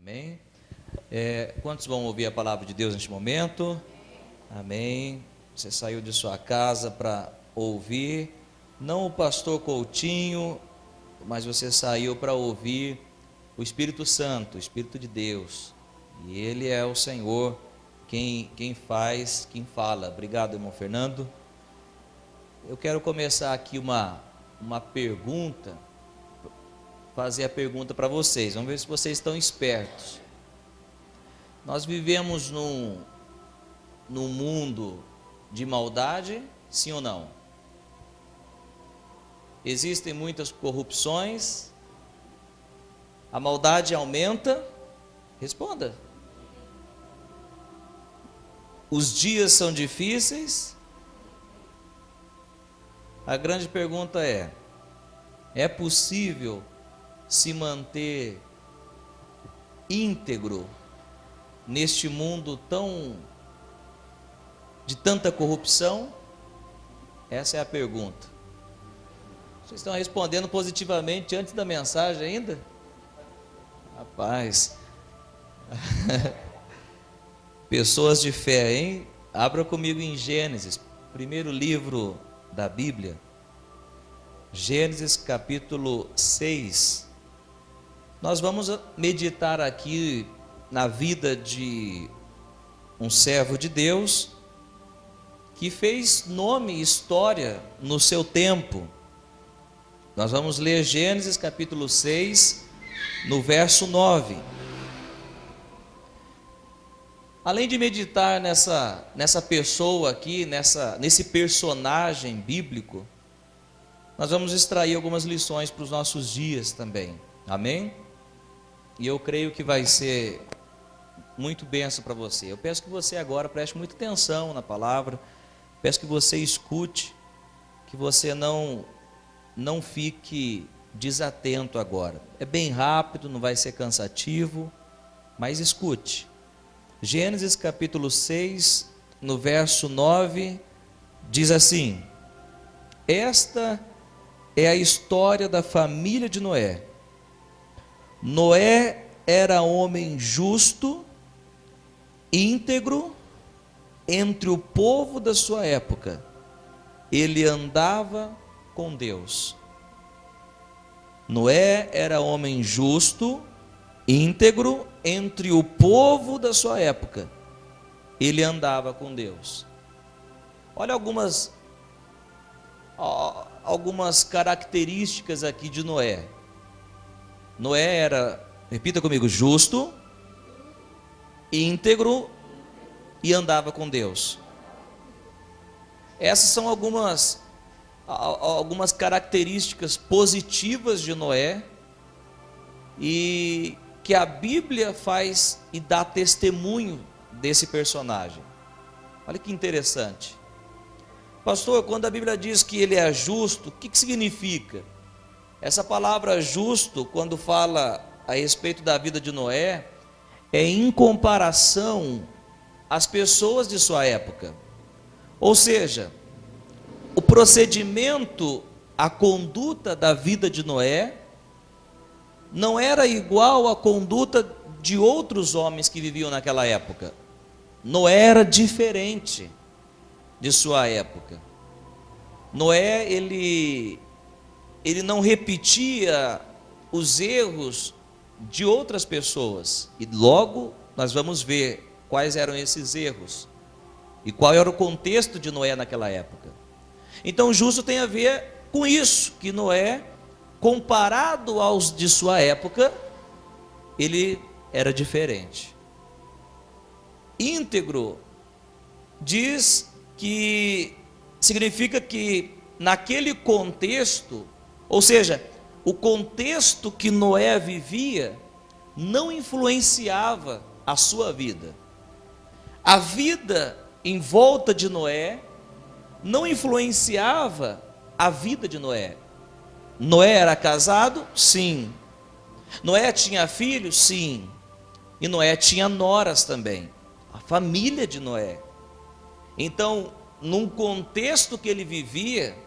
Amém? Quantos vão ouvir a palavra de Deus neste momento? Amém. Você saiu de sua casa para ouvir, não o pastor Coutinho, mas você saiu para ouvir o Espírito Santo, o Espírito de Deus. E Ele é o Senhor, quem faz, quem fala. Obrigado, irmão Fernando. Eu quero começar aqui uma pergunta, fazer a pergunta para vocês. Vamos ver se vocês estão espertos. Nós vivemos num mundo de maldade, sim ou não? Existem muitas corrupções, a maldade aumenta. Responda. Os dias são difíceis. A grande pergunta é possível se manter íntegro neste mundo de tanta corrupção? Essa é a pergunta. Vocês estão respondendo positivamente antes da mensagem ainda? Rapaz, pessoas de fé, hein? Abra comigo em Gênesis, primeiro livro da Bíblia, Gênesis capítulo 6. Nós vamos meditar aqui na vida de um servo de Deus que fez nome e história no seu tempo. Nós vamos ler Gênesis capítulo 6, no verso 9. Além de meditar nessa pessoa aqui, nesse personagem bíblico, nós vamos extrair algumas lições para os nossos dias também. Amém? E eu creio que vai ser muito bênção para você. Eu peço que você agora preste muita atenção na palavra. Peço que você escute, que você não fique desatento agora. É bem rápido, não vai ser cansativo, mas escute. Gênesis capítulo 6, no verso 9, diz assim: esta é a história da família de Noé. Noé era homem justo, íntegro, entre o povo da sua época. Ele andava com Deus. Noé era homem justo, íntegro, entre o povo da sua época. Ele andava com Deus. Olha algumas características aqui de Noé. Noé era, repita comigo, justo, íntegro e andava com Deus. Essas são algumas características positivas de Noé e que a Bíblia faz e dá testemunho desse personagem. Olha que interessante. Pastor, quando a Bíblia diz que ele é justo, o que significa? Essa palavra justo, quando fala a respeito da vida de Noé, é em comparação às pessoas de sua época. Ou seja, o procedimento, a conduta da vida de Noé não era igual à conduta de outros homens que viviam naquela época. Noé era diferente de sua época. Noé, ele não repetia os erros de outras pessoas. E logo nós vamos ver quais eram esses erros e qual era o contexto de Noé naquela época. Então, justo tem a ver com isso, que Noé, comparado aos de sua época, ele era diferente. Íntegro significa que naquele contexto, ou seja, o contexto que Noé vivia não influenciava a sua vida. A vida em volta de Noé não influenciava a vida de Noé. Noé era casado? Sim. Noé tinha filhos? Sim. E Noé tinha noras também. A família de Noé. Então, num contexto que ele vivia,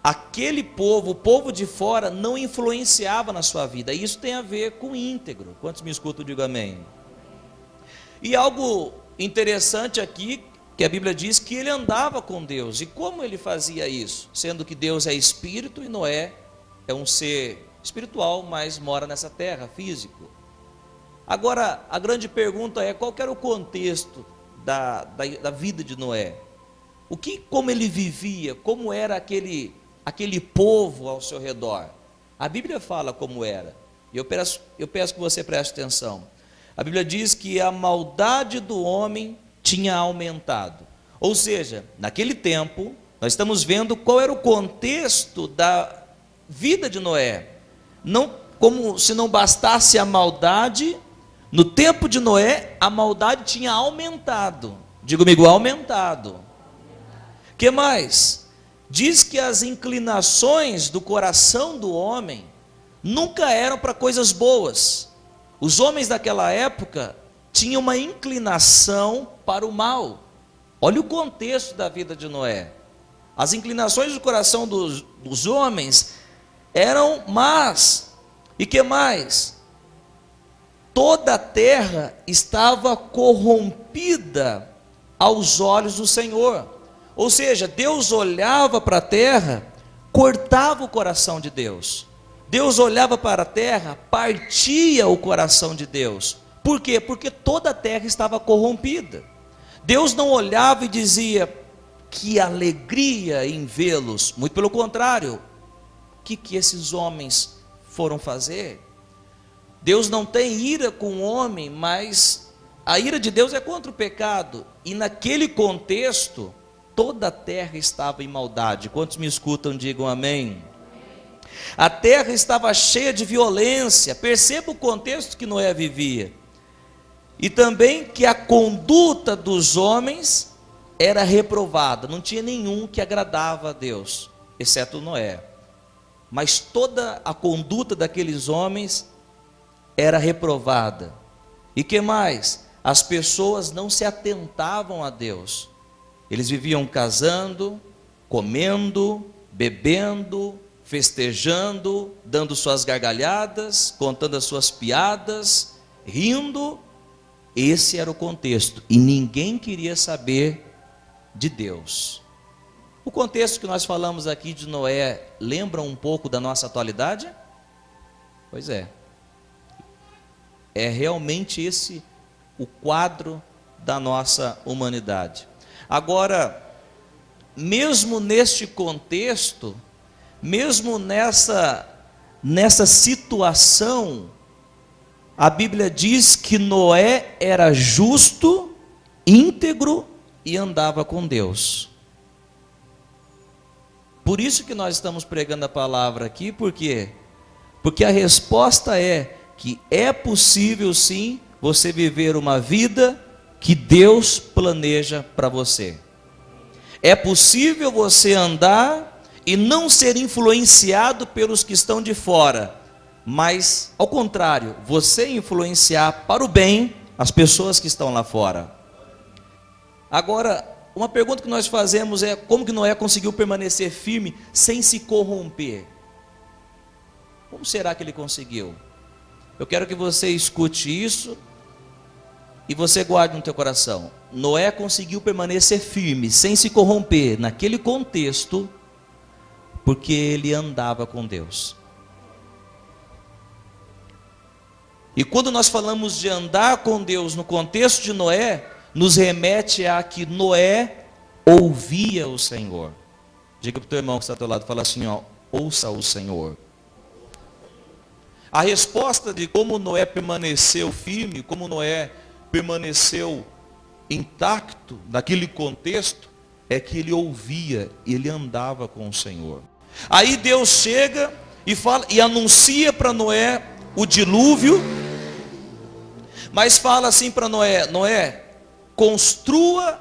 aquele povo, o povo de fora, não influenciava na sua vida. Isso tem a ver com íntegro. Quantos me escutam, digo amém. E algo interessante aqui, que a Bíblia diz que ele andava com Deus. E como ele fazia isso? Sendo que Deus é espírito e Noé é um ser espiritual, mas mora nessa terra, físico. Agora, a grande pergunta é, qual que era o contexto da vida de Noé? Como ele vivia, como era aquele povo ao seu redor? A Bíblia fala como era. E eu peço que você preste atenção. A Bíblia diz que a maldade do homem tinha aumentado. Ou seja, naquele tempo, nós estamos vendo qual era o contexto da vida de Noé. Não, como se não bastasse a maldade, no tempo de Noé, a maldade tinha aumentado. Diga comigo, aumentado. Que mais? Diz que as inclinações do coração do homem nunca eram para coisas boas. Os homens daquela época tinham uma inclinação para o mal. Olha o contexto da vida de Noé. As inclinações do coração dos homens eram más. E que mais? Toda a terra estava corrompida aos olhos do Senhor. Ou seja, Deus olhava para a terra, cortava o coração de Deus. Deus olhava para a terra, partia o coração de Deus. Por quê? Porque toda a terra estava corrompida. Deus não olhava e dizia, que alegria em vê-los. Muito pelo contrário, o que esses homens foram fazer? Deus não tem ira com o homem, mas a ira de Deus é contra o pecado. E naquele contexto, toda a terra estava em maldade. Quantos me escutam, digam amém. A terra estava cheia de violência. Perceba o contexto que Noé vivia. E também que a conduta dos homens era reprovada. Não tinha nenhum que agradava a Deus, exceto Noé. Mas toda a conduta daqueles homens era reprovada. E que mais? As pessoas não se atentavam a Deus. Eles viviam casando, comendo, bebendo, festejando, dando suas gargalhadas, contando as suas piadas, rindo. Esse era o contexto. E ninguém queria saber de Deus. O contexto que nós falamos aqui de Noé lembra um pouco da nossa atualidade? Pois é. É realmente esse o quadro da nossa humanidade. Agora, mesmo neste contexto, mesmo nessa situação, a Bíblia diz que Noé era justo, íntegro e andava com Deus. Por isso que nós estamos pregando a palavra aqui, por quê? Porque a resposta é que é possível sim você viver uma vida que Deus planeja para você. É possível você andar e não ser influenciado pelos que estão de fora, mas ao contrário, você influenciar para o bem as pessoas que estão lá fora. Agora, uma pergunta que nós fazemos é, como que Noé conseguiu permanecer firme sem se corromper? Como será que ele conseguiu? Eu quero que você escute isso e você guarde no teu coração. Noé conseguiu permanecer firme, sem se corromper, naquele contexto, porque ele andava com Deus. E quando nós falamos de andar com Deus no contexto de Noé, nos remete a que Noé ouvia o Senhor. Diga para o teu irmão que está ao teu lado, fala assim, ó, ouça o Senhor. A resposta de como Noé permaneceu firme, como Noé permaneceu intacto naquele contexto, é que ele ouvia, ele andava com o Senhor. Aí Deus chega e fala e anuncia para Noé o dilúvio, mas fala assim para Noé: Noé, construa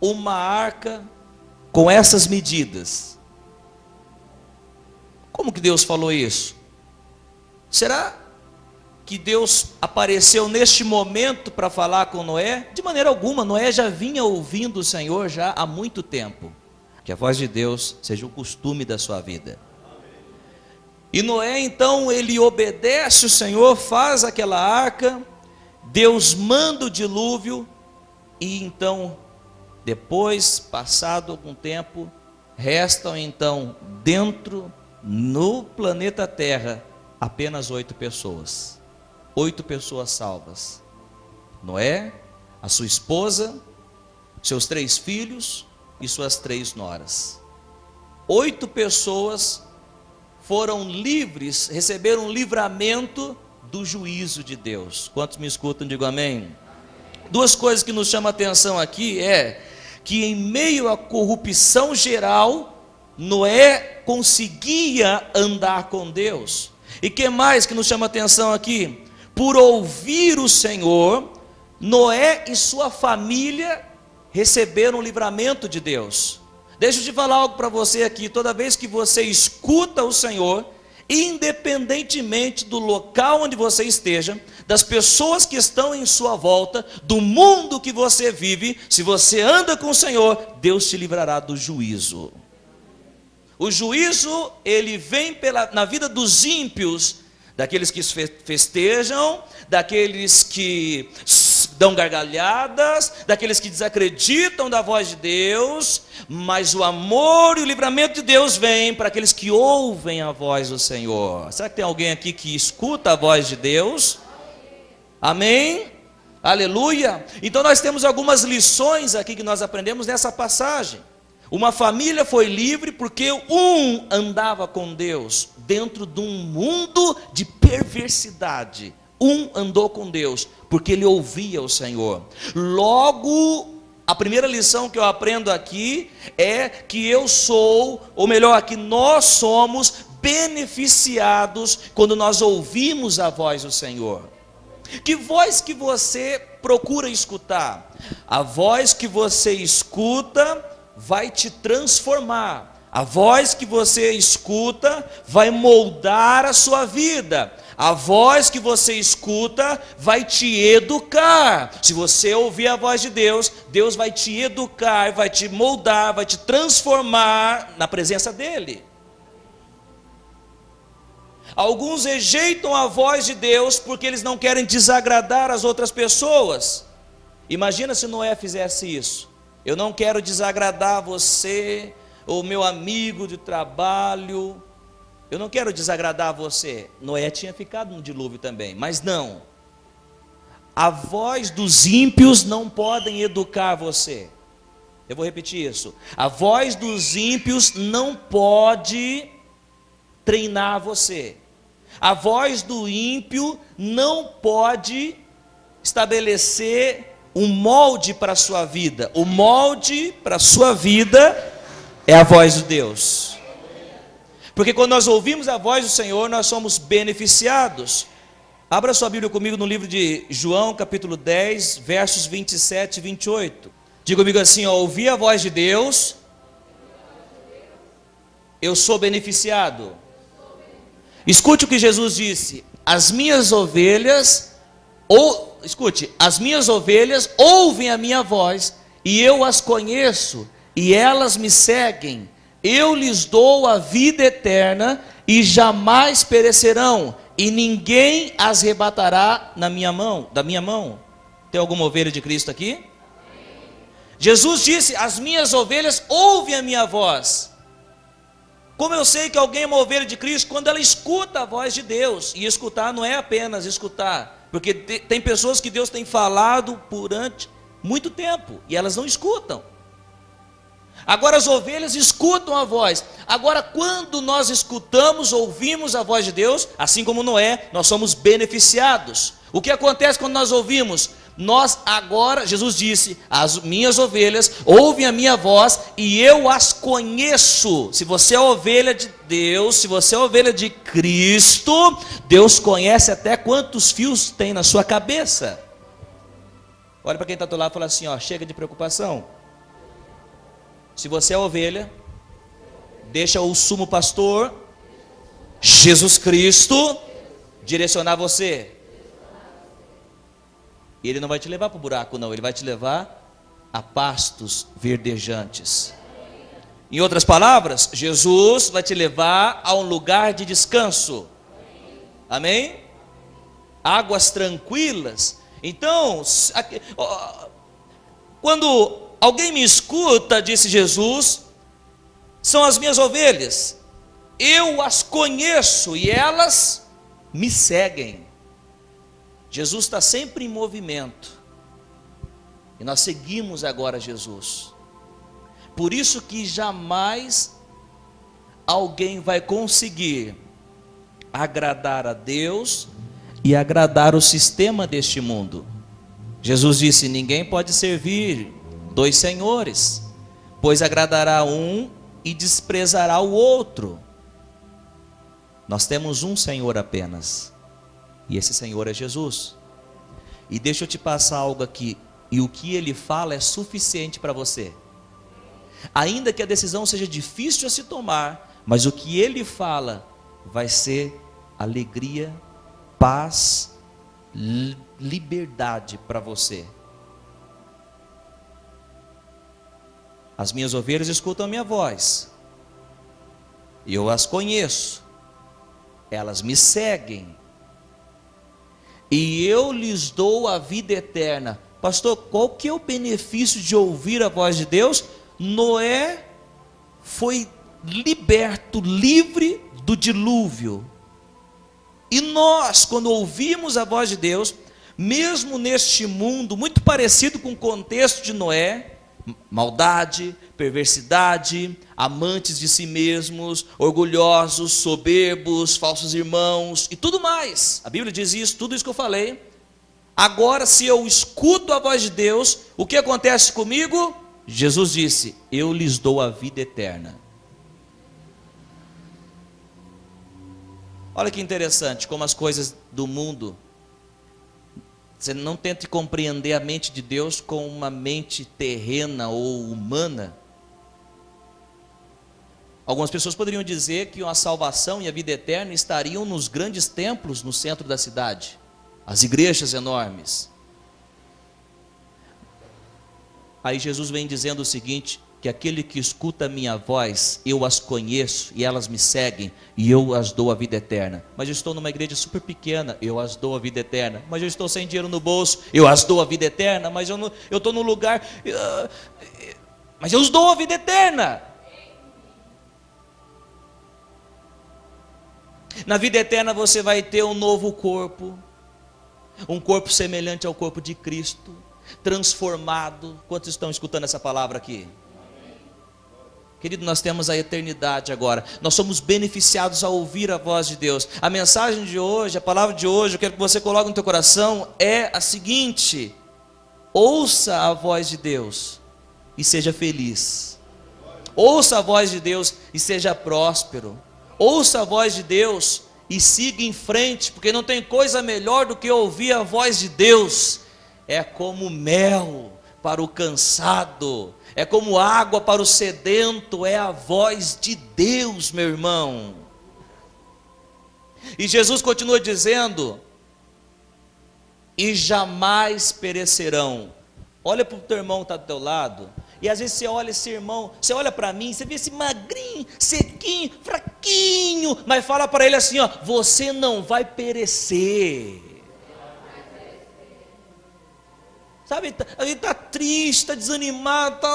uma arca com essas medidas. Como que Deus falou isso? Será que Deus apareceu neste momento para falar com Noé? De maneira alguma, Noé já vinha ouvindo o Senhor já há muito tempo. Que a voz de Deus seja o costume da sua vida. E Noé, então, ele obedece o Senhor, faz aquela arca, Deus manda o dilúvio, e então, depois, passado algum tempo, restam então, dentro, no planeta Terra, apenas 8 pessoas. 8 pessoas salvas. Noé, a sua esposa, seus 3 filhos e suas 3 noras. 8 pessoas foram livres, receberam um livramento do juízo de Deus. Quantos me escutam, digo amém. 2 coisas que nos chamam a atenção aqui é que em meio à corrupção geral, Noé conseguia andar com Deus. E que mais que nos chama a atenção aqui? Por ouvir o Senhor, Noé e sua família receberam o livramento de Deus. Deixa eu te falar algo para você aqui. Toda vez que você escuta o Senhor, independentemente do local onde você esteja, das pessoas que estão em sua volta, do mundo que você vive, se você anda com o Senhor, Deus te livrará do juízo. O juízo, ele vem na vida dos ímpios, daqueles que festejam, daqueles que dão gargalhadas, daqueles que desacreditam da voz de Deus, mas o amor e o livramento de Deus vem para aqueles que ouvem a voz do Senhor. Será que tem alguém aqui que escuta a voz de Deus? Amém? Aleluia! Então nós temos algumas lições aqui que nós aprendemos nessa passagem. Uma família foi livre porque um andava com Deus dentro de um mundo de perversidade. Um andou com Deus porque ele ouvia o Senhor. Logo, a primeira lição que eu aprendo aqui é que eu sou, ou melhor, que nós somos beneficiados quando nós ouvimos a voz do Senhor. Que voz que você procura escutar? A voz que você escuta vai te transformar. A voz que você escuta vai moldar a sua vida. A voz que você escuta vai te educar. Se você ouvir a voz de Deus, Deus vai te educar, vai te moldar, vai te transformar na presença dEle. Alguns rejeitam a voz de Deus porque eles não querem desagradar as outras pessoas. Imagina se Noé fizesse isso. Eu não quero desagradar você, ou meu amigo de trabalho. Eu não quero desagradar você. Noé tinha ficado no dilúvio também, mas não. A voz dos ímpios não podem educar você. Eu vou repetir isso. A voz dos ímpios não pode treinar você. A voz do ímpio não pode estabelecer um molde para a sua vida. O molde para a sua vida é a voz de Deus. Porque quando nós ouvimos a voz do Senhor, nós somos beneficiados. Abra sua Bíblia comigo no livro de João, capítulo 10, versos 27 e 28. Diga comigo assim, ó, ouvi a voz de Deus, eu sou beneficiado. Escute o que Jesus disse, as minhas ovelhas, as minhas ovelhas ouvem a minha voz, e eu as conheço, e elas me seguem. Eu lhes dou a vida eterna, e jamais perecerão, e ninguém as arrebatará da minha mão. Tem alguma ovelha de Cristo aqui? Jesus disse, as minhas ovelhas ouvem a minha voz. Como eu sei que alguém é uma ovelha de Cristo? Quando ela escuta a voz de Deus. E escutar não é apenas escutar, porque tem pessoas que Deus tem falado durante muito tempo, e elas não escutam. Agora as ovelhas escutam a voz. Agora quando nós escutamos, ouvimos a voz de Deus, assim como Noé, nós somos beneficiados. O que acontece quando nós ouvimos? Nós agora, Jesus disse, as minhas ovelhas ouvem a minha voz e eu as conheço. Se você é ovelha de Deus, se você é ovelha de Cristo, Deus conhece até quantos fios tem na sua cabeça. Olha para quem está do lado e fala assim, ó, chega de preocupação. Se você é ovelha, deixa o sumo pastor, Jesus Cristo, direcionar você. E Ele não vai te levar para o buraco não, Ele vai te levar a pastos verdejantes. Em outras palavras, Jesus vai te levar a um lugar de descanso. Amém? Águas tranquilas. Então, quando alguém me escuta, disse Jesus, são as minhas ovelhas. Eu as conheço e elas me seguem. Jesus está sempre em movimento. E nós seguimos agora Jesus. Por isso que jamais alguém vai conseguir agradar a Deus e agradar o sistema deste mundo. Jesus disse: ninguém pode servir 2 senhores, pois agradará um e desprezará o outro. Nós temos um Senhor apenas, e esse Senhor é Jesus. E deixa eu te passar algo aqui, e o que Ele fala é suficiente para você. Ainda que a decisão seja difícil a se tomar, mas o que Ele fala vai ser alegria, paz, liberdade para você. As minhas ovelhas escutam a minha voz, e eu as conheço, elas me seguem, e eu lhes dou a vida eterna. Pastor, qual que é o benefício de ouvir a voz de Deus? Noé foi liberto, livre do dilúvio. E nós, quando ouvimos a voz de Deus, mesmo neste mundo muito parecido com o contexto de Noé, maldade, perversidade, amantes de si mesmos, orgulhosos, soberbos, falsos irmãos e tudo mais. A Bíblia diz isso, tudo isso que eu falei. Agora, se eu escuto a voz de Deus, o que acontece comigo? Jesus disse: eu lhes dou a vida eterna. Olha que interessante como as coisas do mundo. Você não tente compreender a mente de Deus com uma mente terrena ou humana. Algumas pessoas poderiam dizer que a salvação e a vida eterna estariam nos grandes templos no centro da cidade, as igrejas enormes. Aí Jesus vem dizendo o seguinte: que aquele que escuta a minha voz, eu as conheço e elas me seguem, e eu as dou a vida eterna. Mas eu estou numa igreja super pequena, eu as dou a vida eterna. Mas eu estou sem dinheiro no bolso, eu as dou a vida eterna. Mas eu estou num lugar, mas eu os dou a vida eterna. Na vida eterna você vai ter um novo corpo, um corpo semelhante ao corpo de Cristo, transformado. Quantos estão escutando essa palavra aqui? Querido, nós temos a eternidade agora. Nós somos beneficiados ao ouvir a voz de Deus. A mensagem de hoje, a palavra de hoje, eu quero que você coloque no teu coração, é a seguinte: ouça a voz de Deus e seja feliz. Ouça a voz de Deus e seja próspero. Ouça a voz de Deus e siga em frente, porque não tem coisa melhor do que ouvir a voz de Deus. É como mel para o cansado, é como água para o sedento, é a voz de Deus, meu irmão. E Jesus continua dizendo: e jamais perecerão. Olha para o teu irmão que está do teu lado, e às vezes você olha esse irmão, você olha para mim, você vê esse magrinho, sequinho, fraquinho, mas fala para ele assim, ó: você não vai perecer. Sabe, ele está triste, está desanimado, está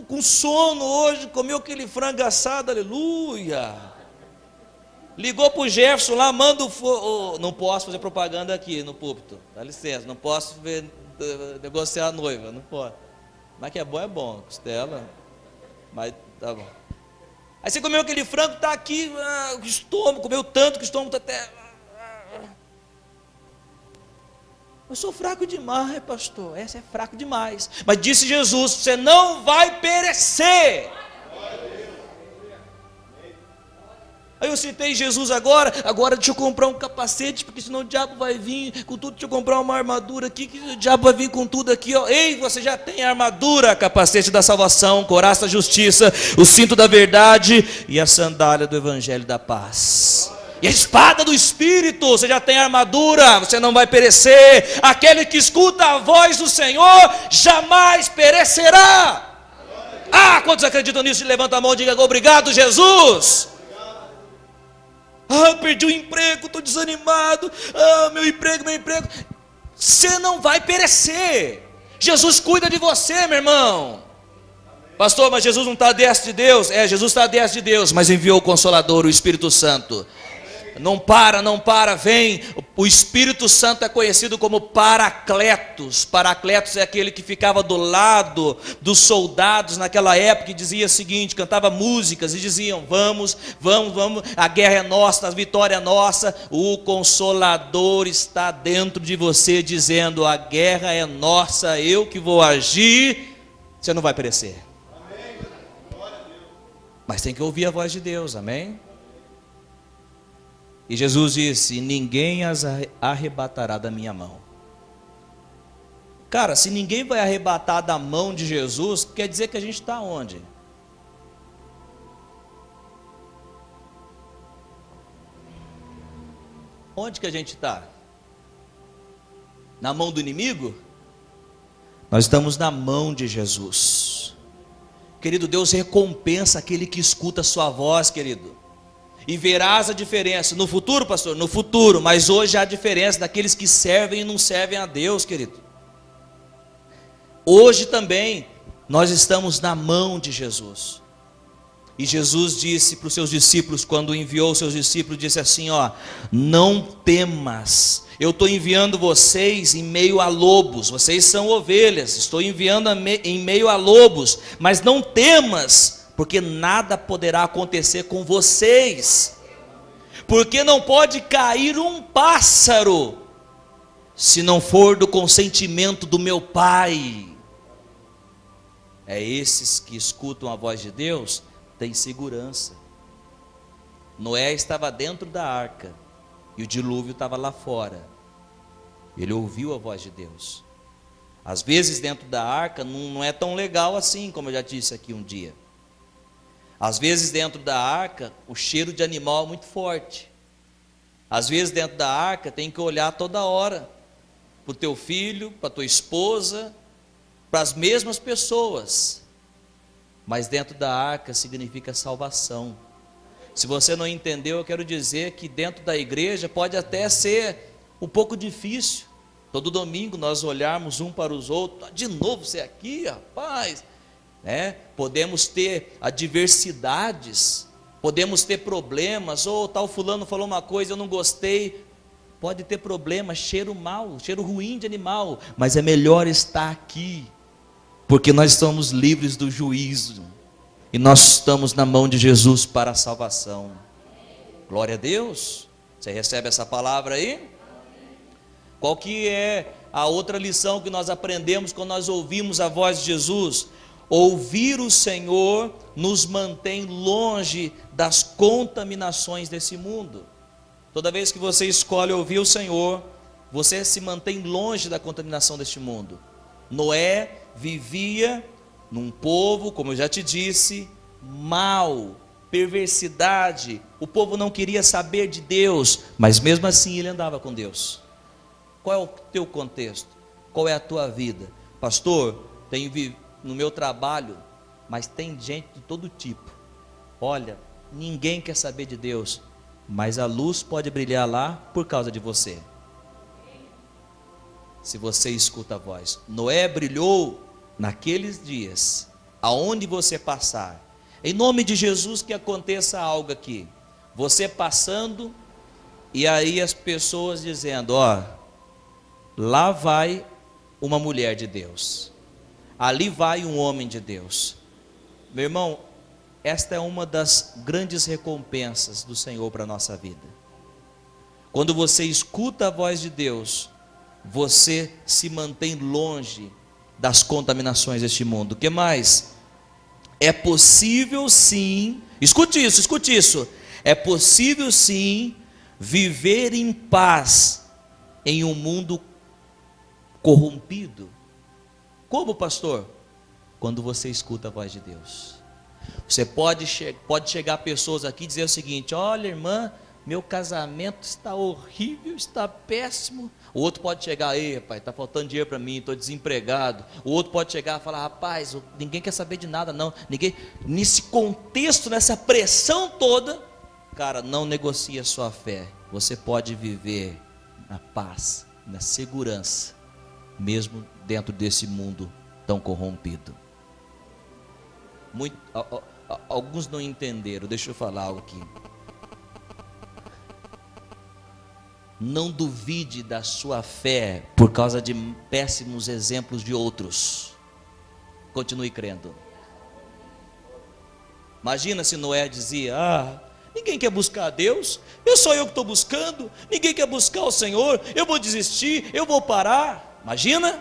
com sono hoje, comeu aquele frango assado, aleluia. Ligou para o Jefferson lá, manda não posso fazer propaganda aqui no púlpito, dá licença, não posso negociar a noiva, não pode. Mas que é bom, costela, mas tá bom. Aí você comeu aquele frango, está aqui, o estômago, comeu tanto que o estômago está até... Eu sou fraco demais, pastor. Essa é fraco demais. Mas disse Jesus: você não vai perecer. Aí eu citei Jesus agora deixa eu comprar um capacete, porque senão o diabo vai vir com tudo. Deixa eu comprar uma armadura aqui, que o diabo vai vir com tudo aqui, ó. Ei, você já tem a armadura, capacete da salvação, couraça da justiça, o cinto da verdade e a sandália do evangelho da paz. E a espada do Espírito, você já tem a armadura, você não vai perecer. Aquele que escuta a voz do Senhor jamais perecerá. Ah, quantos acreditam nisso? Levanta a mão e diga: obrigado, Jesus. Ah, perdi o emprego, estou desanimado. Ah, meu emprego. Você não vai perecer. Jesus cuida de você, meu irmão. Pastor, mas Jesus não está à destra de Deus? Jesus está à destra de Deus, mas enviou o Consolador, o Espírito Santo. Não para, vem. O Espírito Santo é conhecido como Paracletos. Paracletos é aquele que ficava do lado dos soldados naquela época e dizia o seguinte, cantava músicas e diziam: vamos, a guerra é nossa, a vitória é nossa. O Consolador está dentro de você dizendo: a guerra é nossa, eu que vou agir. Você não vai perecer. Mas tem que ouvir a voz de Deus, amém? E Jesus disse: ninguém as arrebatará da minha mão. Cara, se ninguém vai arrebatar da mão de Jesus, quer dizer que a gente está onde? Onde que a gente está? Na mão do inimigo? Nós estamos na mão de Jesus. Querido, Deus recompensa aquele que escuta a sua voz, querido. E verás a diferença. No futuro, pastor? No futuro, mas hoje há a diferença daqueles que servem e não servem a Deus, querido. Hoje também, nós estamos na mão de Jesus. E Jesus disse para os seus discípulos, quando enviou os seus discípulos, disse assim: não temas, eu estou enviando vocês em meio a lobos, vocês são ovelhas, estou enviando em meio a lobos, mas não temas, porque nada poderá acontecer com vocês, porque não pode cair um pássaro, se não for do consentimento do meu Pai. Esses que escutam a voz de Deus têm segurança. Noé estava dentro da arca, e o dilúvio estava lá fora, ele ouviu a voz de Deus. Às vezes dentro da arca não é tão legal assim, como eu já disse aqui um dia. Às vezes dentro da arca, o cheiro de animal é muito forte. Às vezes dentro da arca tem que olhar toda hora para o teu filho, para a tua esposa, para as mesmas pessoas. Mas dentro da arca significa salvação. Se você não entendeu, eu quero dizer que dentro da igreja pode até ser um pouco difícil. Todo domingo nós olharmos um para os outros: de novo você aqui, rapaz. Podemos ter adversidades, podemos ter problemas, ou tal fulano falou uma coisa, eu não gostei. Pode ter problema, cheiro mau, cheiro ruim de animal, mas é melhor estar aqui, porque nós estamos livres do juízo, e nós estamos na mão de Jesus para a salvação. Glória a Deus. Você recebe essa palavra aí? Qual que é a outra lição que nós aprendemos quando nós ouvimos a voz de Jesus? Ouvir o Senhor nos mantém longe das contaminações desse mundo. Toda vez que você escolhe ouvir o Senhor, você se mantém longe da contaminação deste mundo. Noé vivia num povo, como eu já te disse, mal, perversidade. O povo não queria saber de Deus, mas mesmo assim ele andava com Deus. Qual é o teu contexto? Qual é a tua vida? Pastor, tenho vivido no meu trabalho, mas tem gente de todo tipo. Olha, ninguém quer saber de Deus, mas a luz pode brilhar lá por causa de você, se você escuta a voz. Noé brilhou naqueles dias, aonde você passar. Em nome de Jesus, que aconteça algo aqui, você passando, e aí as pessoas dizendo: lá vai uma mulher de Deus, ali vai um homem de Deus. Meu irmão, esta é uma das grandes recompensas do Senhor para a nossa vida. Quando você escuta a voz de Deus, você se mantém longe das contaminações deste mundo. O que mais? É possível sim, escute isso, é possível sim viver em paz em um mundo corrompido. Como, pastor? Quando você escuta a voz de Deus. Você pode chegar pessoas aqui e dizer o seguinte: olha, irmã, meu casamento está horrível, está péssimo. O outro pode chegar, aí, pai, está faltando dinheiro para mim, estou desempregado. O outro pode chegar e falar, rapaz, ninguém quer saber de nada não. Ninguém, nesse contexto, nessa pressão toda, cara, não negocie a sua fé. Você pode viver na paz, na segurança, mesmo dentro desse mundo tão corrompido. Alguns não entenderam, deixa eu falar algo aqui. Não duvide da sua fé por causa de péssimos exemplos de outros. Continue crendo. Imagina se Noé dizia, ninguém quer buscar a Deus, sou eu que estou buscando, ninguém quer buscar o Senhor, eu vou desistir, eu vou parar. Imagina?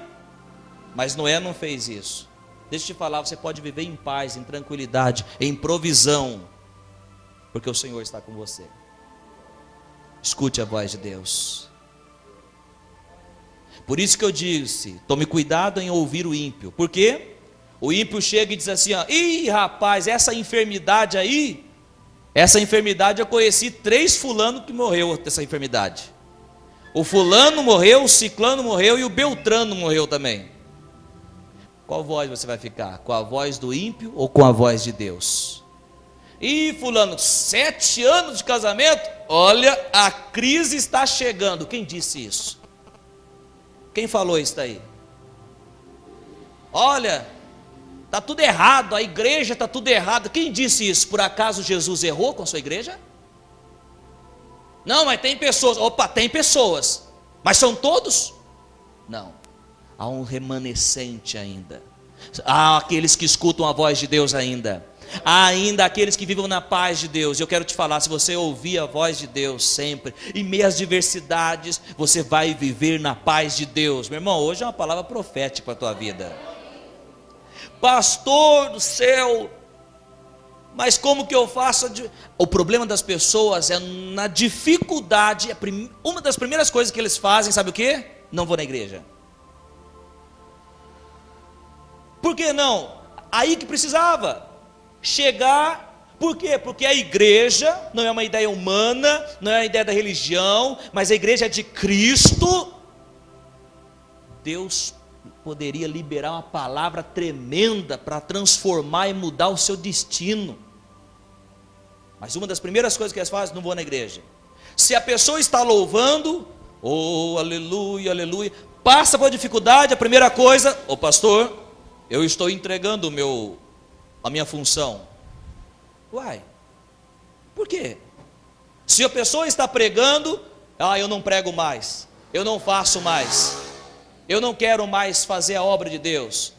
Mas Noé não fez isso. Deixa eu te falar, você pode viver em paz, em tranquilidade, em provisão, porque o Senhor está com você. Escute a voz de Deus. Por isso que eu disse, tome cuidado em ouvir o ímpio. Por quê? O ímpio chega e diz assim, ih rapaz, essa enfermidade aí, eu conheci 3 fulanos que morreu dessa enfermidade. O fulano morreu, o ciclano morreu e o beltrano morreu também. Qual voz você vai ficar? Com a voz do ímpio ou com a voz de Deus? Ih, fulano, 7 anos de casamento, olha, a crise está chegando. Quem disse isso? Quem falou isso daí? Olha, está tudo errado, a igreja está tudo errado. Quem disse isso? Por acaso Jesus errou com a sua igreja? Não, mas tem pessoas. Opa, tem pessoas. Mas são todos? Não. Há um remanescente ainda. Há aqueles que escutam a voz de Deus ainda. Há ainda aqueles que vivem na paz de Deus. Eu quero te falar, se você ouvir a voz de Deus sempre, em meio às diversidades, você vai viver na paz de Deus. Meu irmão, hoje é uma palavra profética para a tua vida. Pastor do céu, mas como que eu faço? O problema das pessoas é na dificuldade. Uma das primeiras coisas que eles fazem, sabe o quê? Não vou na igreja. Por que não? Aí que precisava chegar. Por quê? Porque a igreja não é uma ideia humana, não é uma ideia da religião, mas a igreja é de Cristo. Deus poderia liberar uma palavra tremenda para transformar e mudar o seu destino. Mas uma das primeiras coisas que eles fazem, não vou na igreja. Se a pessoa está louvando, oh aleluia, aleluia, passa por dificuldade, a primeira coisa, pastor, eu estou entregando a minha função. Uai, por quê? Se a pessoa está pregando, eu não prego mais, eu não faço mais, eu não quero mais fazer a obra de Deus.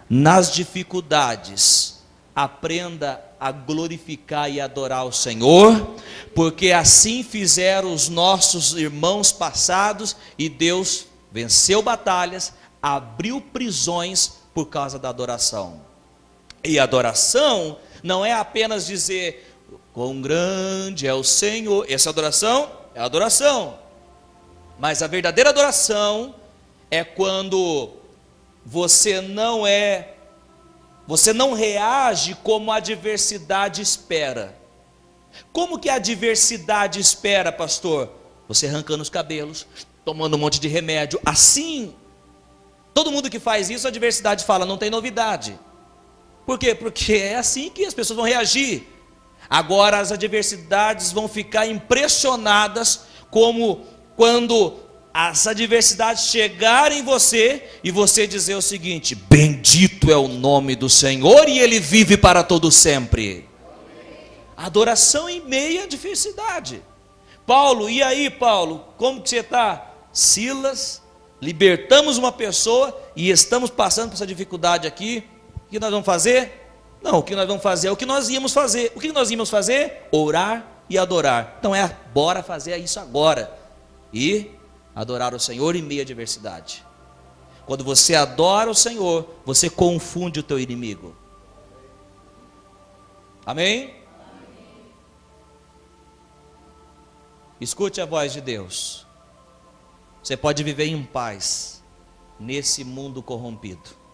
Nas dificuldades, aprenda a glorificar e adorar o Senhor, porque assim fizeram os nossos irmãos passados, e Deus venceu batalhas, abriu prisões por causa da adoração. E adoração não é apenas dizer, quão grande é o Senhor. Essa adoração é adoração, mas a verdadeira adoração é quando você não reage como a adversidade espera. Como que a adversidade espera, pastor? Você arrancando os cabelos, tomando um monte de remédio. Assim, todo mundo que faz isso, a adversidade fala, não tem novidade. Por quê? Porque é assim que as pessoas vão reagir. Agora as adversidades vão ficar impressionadas, como quando as adversidades chegarem em você e você dizer o seguinte: bendito é o nome do Senhor e Ele vive para todo sempre. Adoração em meio à adversidade. Paulo, e aí Paulo, como que você está? Silas, libertamos uma pessoa e estamos passando por essa dificuldade aqui. O que nós vamos fazer? Não, o que nós vamos fazer é o que nós íamos fazer. O que nós íamos fazer? Orar e adorar. Então bora fazer isso agora. E adorar o Senhor em meio à adversidade. Quando você adora o Senhor, você confunde o teu inimigo. Amém? Escute a voz de Deus. Você pode viver em paz nesse mundo corrompido.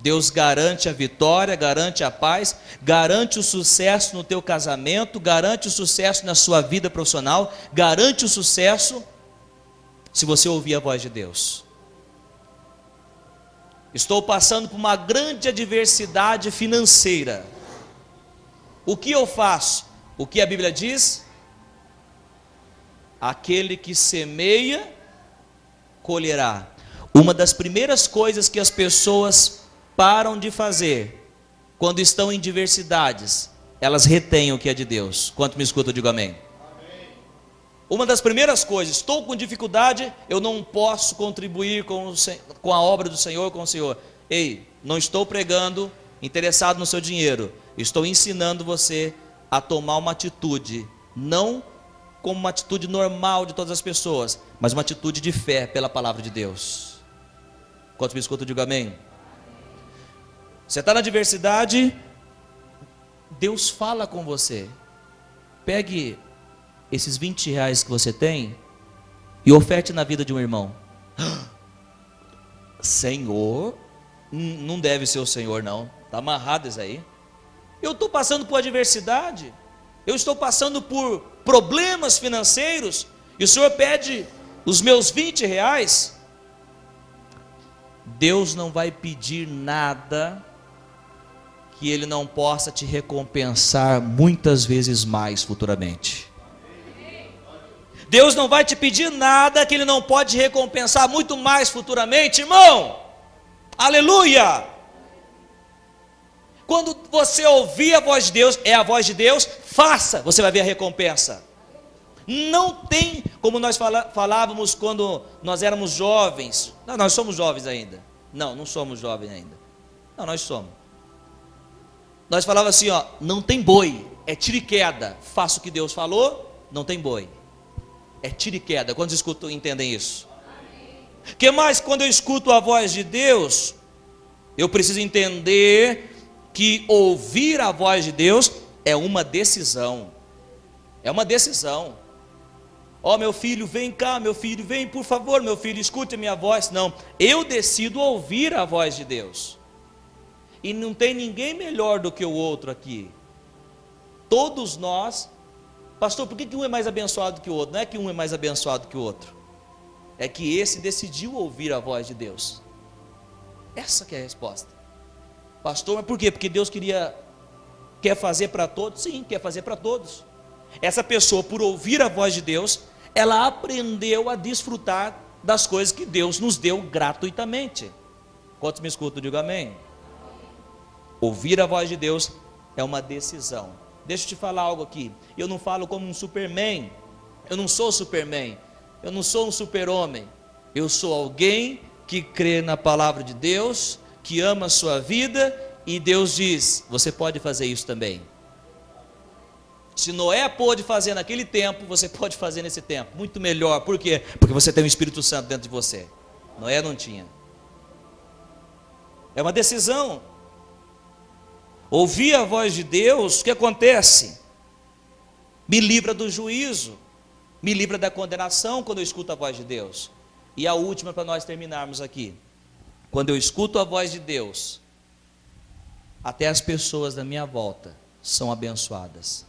Deus garante a vitória, garante a paz, garante o sucesso no teu casamento, garante o sucesso na sua vida profissional, garante o sucesso se você ouvir a voz de Deus. Estou passando por uma grande adversidade financeira. O que eu faço? O que a Bíblia diz? Aquele que semeia, colherá. Uma das primeiras coisas que as pessoas param de fazer quando estão em diversidades, elas retêm o que é de Deus. Quanto me escuta, eu digo amém. Uma das primeiras coisas, estou com dificuldade, eu não posso contribuir com a obra do Senhor, com o Senhor. Ei, não estou pregando interessado no seu dinheiro, estou ensinando você a tomar uma atitude, não como uma atitude normal de todas as pessoas, mas uma atitude de fé pela palavra de Deus. Quanto me escuta, eu digo amém. Você está na adversidade, Deus fala com você. Pegue esses 20 reais que você tem e oferte na vida de um irmão. Senhor, não deve ser o Senhor não, está amarrado isso aí. Eu estou passando por adversidade, eu estou passando por problemas financeiros, e o Senhor pede os meus 20 reais. Deus não vai pedir nada que Ele não possa te recompensar muitas vezes mais futuramente. Deus não vai te pedir nada que Ele não pode recompensar muito mais futuramente, irmão. Aleluia! Quando você ouvir a voz de Deus, é a voz de Deus, faça, você vai ver a recompensa. Não tem, como nós falávamos quando nós éramos jovens. Não, nós somos jovens ainda. Não somos jovens ainda. Não, nós somos. Nós falávamos assim, ó, não tem boi, é tiro e queda. Faça o que Deus falou, não tem boi. É tiro e queda. Quantos escutam, entendem isso? O que mais? Quando eu escuto a voz de Deus, eu preciso entender que ouvir a voz de Deus é uma decisão. É uma decisão. Ó, meu filho, vem cá, meu filho, vem, por favor, meu filho, escute a minha voz. Não, eu decido ouvir a voz de Deus. E não tem ninguém melhor do que o outro aqui. Todos nós, pastor, por que um é mais abençoado que o outro? Não é que um é mais abençoado que o outro, é que esse decidiu ouvir a voz de Deus. Essa que é a resposta. Pastor, mas por quê? Porque Deus quer fazer para todos? Sim, quer fazer para todos. Essa pessoa, por ouvir a voz de Deus, ela aprendeu a desfrutar das coisas que Deus nos deu gratuitamente. Quantos me escutam, digo amém. Ouvir a voz de Deus é uma decisão. Deixa eu te falar algo aqui. Eu não falo como um Superman. Eu não sou Superman. Eu não sou um super-homem. Eu sou alguém que crê na palavra de Deus, que ama a sua vida, e Deus diz, você pode fazer isso também. Se Noé pôde fazer naquele tempo, você pode fazer nesse tempo, muito melhor. Por quê? Porque você tem o Espírito Santo dentro de você. Noé não tinha. É uma decisão. Ouvir a voz de Deus, o que acontece? Me livra do juízo, me livra da condenação quando eu escuto a voz de Deus. E a última para nós terminarmos aqui. Quando eu escuto a voz de Deus, até as pessoas da minha volta são abençoadas.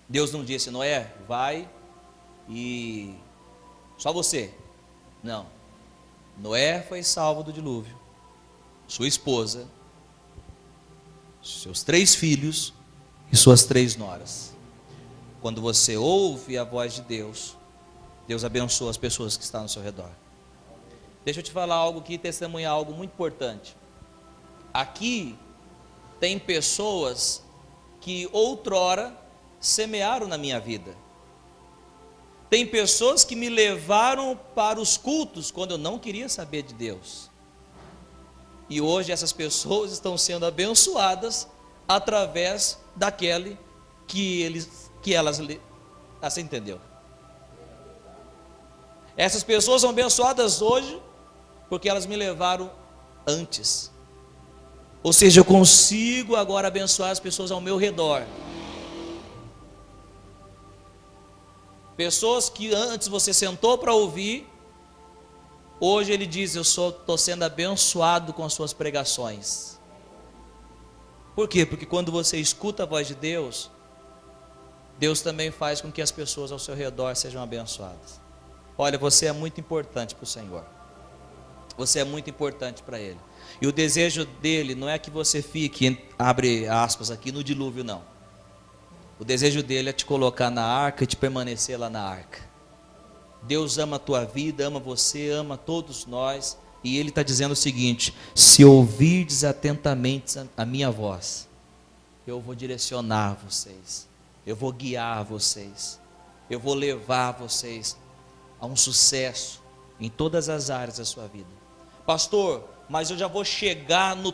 Deus não disse, Noé, vai e só você. Não. Noé foi salvo do dilúvio. Sua esposa, seus 3 filhos e suas 3 noras. Quando você ouve a voz de Deus, Deus abençoa as pessoas que estão ao seu redor. Deixa eu te falar algo aqui, testemunhar algo muito importante. Aqui tem pessoas que outrora semearam na minha vida. Tem pessoas que me levaram para os cultos quando eu não queria saber de Deus. E hoje essas pessoas estão sendo abençoadas através daquele que elas, você entendeu? Essas pessoas são abençoadas hoje porque elas me levaram antes. Ou seja, eu consigo agora abençoar as pessoas ao meu redor. Pessoas que antes você sentou para ouvir, Hoje ele diz: eu estou sendo abençoado com as suas pregações. Por quê? Porque quando você escuta a voz de Deus, Deus também faz com que as pessoas ao seu redor sejam abençoadas. Olha, você é muito importante para o Senhor. Você é muito importante para Ele. E o desejo dele não é que você fique, abre aspas aqui, no dilúvio, não. O desejo dele é te colocar na arca e te permanecer lá na arca. Deus ama a tua vida, ama você, ama todos nós. E Ele está dizendo o seguinte: se ouvirdes atentamente a minha voz, eu vou direcionar vocês, eu vou guiar vocês, eu vou levar vocês a um sucesso em todas as áreas da sua vida. Pastor, mas eu já vou chegar no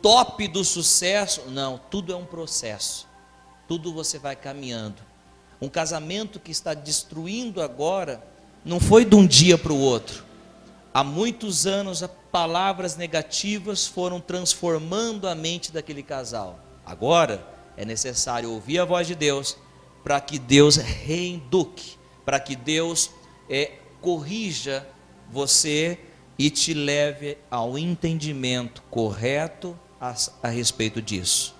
top do sucesso? Não, tudo é um processo, tudo você vai caminhando. Um casamento que está destruindo agora, não foi de um dia para o outro. Há muitos anos, palavras negativas foram transformando a mente daquele casal. Agora, é necessário ouvir a voz de Deus, para que Deus reeduque, para que Deus corrija você e te leve ao entendimento correto a respeito disso.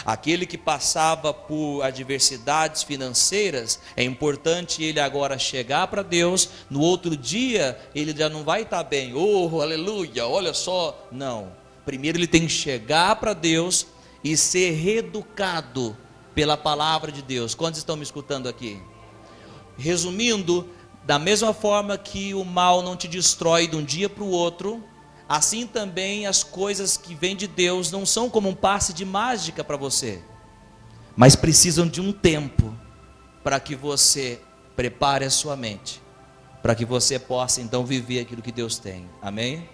Aquele que passava por adversidades financeiras, é importante ele agora chegar para Deus. No outro dia ele já não vai estar bem, oh aleluia, olha só, não, primeiro ele tem que chegar para Deus e ser reeducado pela palavra de Deus. Quantos estão me escutando aqui? Resumindo, da mesma forma que o mal não te destrói de um dia para o outro, assim também as coisas que vêm de Deus não são como um passe de mágica para você, mas precisam de um tempo para que você prepare a sua mente, para que você possa então viver aquilo que Deus tem. Amém?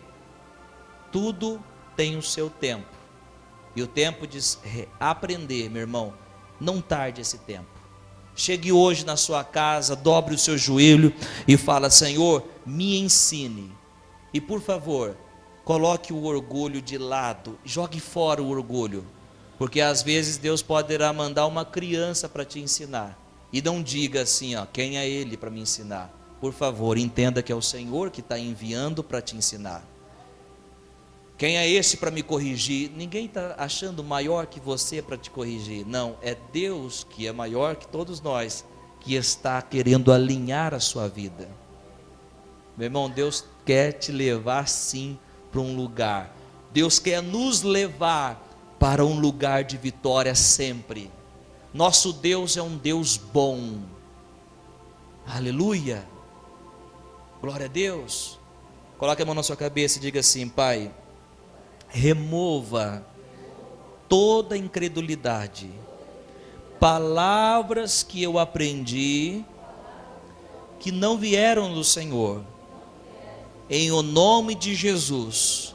Tudo tem o seu tempo, e o tempo de aprender, meu irmão, não tarde esse tempo. Chegue hoje na sua casa, dobre o seu joelho e fala: Senhor, me ensine, e por favor, coloque o orgulho de lado, jogue fora o orgulho, porque às vezes Deus poderá mandar uma criança para te ensinar, e não diga assim, quem é ele para me ensinar? Por favor, entenda que é o Senhor que está enviando para te ensinar. Quem é esse para me corrigir? Ninguém está achando maior que você para te corrigir, não, é Deus que é maior que todos nós, que está querendo alinhar a sua vida. Meu irmão, Deus quer te levar sim para um lugar, Deus quer nos levar para um lugar de vitória sempre. Nosso Deus é um Deus bom, aleluia, glória a Deus. Coloque a mão na sua cabeça e diga assim: Pai, remova toda incredulidade, palavras que eu aprendi que não vieram do Senhor, em o nome de Jesus,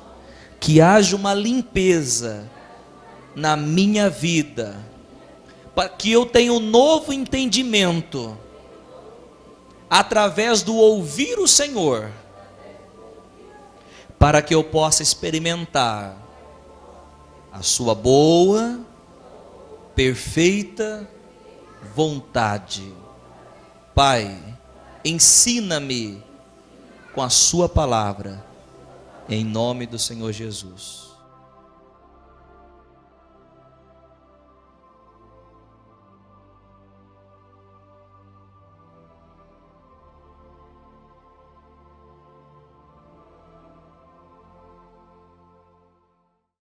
que haja uma limpeza na minha vida, para que eu tenha um novo entendimento, através do ouvir o Senhor, para que eu possa experimentar a sua boa, perfeita vontade. Pai, ensina-me com a sua palavra, em nome do Senhor Jesus.